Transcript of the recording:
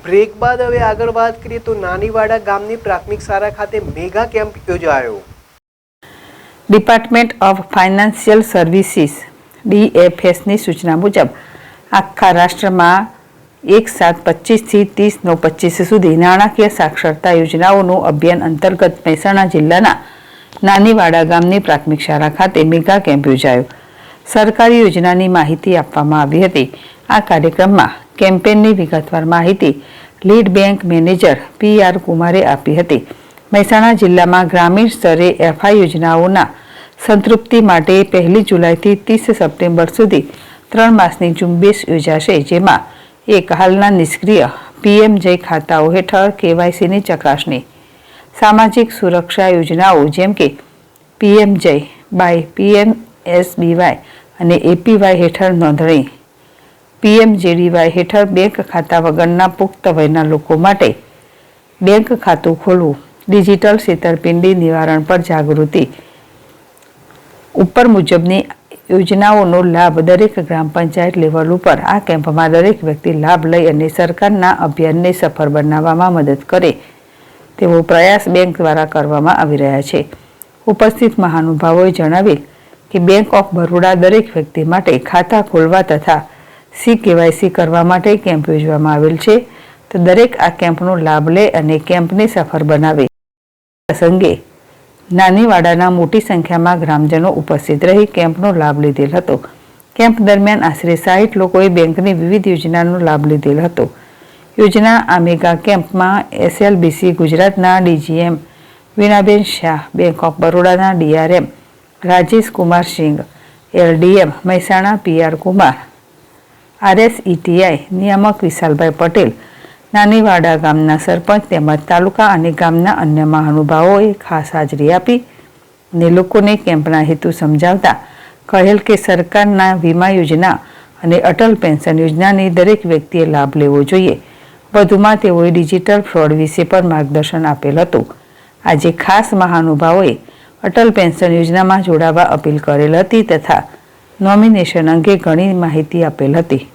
Break બાદ હવે આગળ વાત કરીએ તો નાનીવાડા ગામની પ્રાથમિક શાળા ખાતે મેગા કેમ્પ યોજાયો। ડિપાર્ટમેન્ટ ઓફ ફાઇનાન્શિયલ સર્વિસીસ DFSની સૂચના મુજબ આખા રાષ્ટ્રમાં 1/7/25થી 30/9/25 સુધી નાણાકીય સાક્ષરતા યોજનાઓનું અભિયાન અંતર્ગત મહેસાણા જિલ્લાના નાનીવાડા ગામની પ્રાથમિક શાળા ખાતે મેગા કેમ્પ યોજાયો। સરકારી યોજનાની માહિતી આપવામાં આવી હતી। આ કાર્યક્રમમાં કેમ્પેનની વિગતવાર માહિતી લીડ બેંક મેનેજર PR કુમારે આપી હતી। મહેસાણા જિલ્લામાં ગ્રામીણ સ્તરે FI યોજનાઓના સંતૃપ્તિ માટે 1 જુલાઈથી 30 સપ્ટેમ્બર સુધી 3 માસની ઝુંબેશ યોજાશે, જેમાં એક હાલના નિષ્ક્રિય PMJ ખાતાઓ હેઠળ KYCની ચકાસણી, સામાજિક સુરક્ષા યોજનાઓ જેમ કે PMJ બાય PMSBY અને APY હેઠળ નોંધણી, PMJDY હેઠળ બેંક ખાતા વગરના પુખ્ત વયના લોકો માટે બેંક ખાતું ખોલવું, ડિજિટલ છેતરપિંડી નિવારણ પર જાગૃતિ ઉપર મુજબની યોજનાઓનો લાભ દરેક ગ્રામ પંચાયત લેવલ ઉપર આ કેમ્પમાં દરેક વ્યક્તિ લાભ લઈ અને સરકારના અભિયાનને સફળ બનાવવામાં મદદ કરે તેવો પ્રયાસ બેંક દ્વારા કરવામાં આવી રહ્યા છે। ઉપસ્થિત મહાનુભાવોએ જણાવેલ કે બેંક ઓફ બરોડા દરેક વ્યક્તિ માટે ખાતા ખોલવા તથા CKYC કરવા માટે કેમ્પ યોજવામાં આવેલ છે, તો દરેક આ કેમ્પનો લાભ લે અને કેમ્પને સફળ બનાવે। પ્રસંગે નાનીવાડાના મોટી સંખ્યામાં ગ્રામજનો ઉપસ્થિત રહી કેમ્પનો લાભ લીધેલ હતો। કેમ્પ દરમિયાન આશરે 60 લોકોએ બેંકની વિવિધ યોજનાનો લાભ લીધેલ હતો। યોજના આ મેગા કેમ્પમાં SLBC ગુજરાતના DGM Veenaben Shah, bank of બરોડાના DRM Rajesh Kumar Singh, LDM Mehsana PR Kumar, RSETI નિયામક વિશાલભાઈ પટેલ, નાનીવાડા ગામના સરપંચ તેમજ તાલુકા અને ગામના અન્ય મહાનુભાવોએ ખાસ હાજરી આપી અને લોકોને કેમ્પના હેતુ સમજાવતા કહેલ કે સરકારના વીમા યોજના અને અટલ પેન્શન યોજનાની દરેક વ્યક્તિએ લાભ લેવો જોઈએ। વધુમાં તેઓએ ડિજિટલ ફ્રોડ વિશે પણ માર્ગદર્શન આપેલ હતું। આજે ખાસ મહાનુભાવોએ અટલ પેન્શન યોજનામાં જોડાવા અપીલ કરેલ હતી તથા નોમિનેશન અંગે ઘણી માહિતી આપેલ હતી।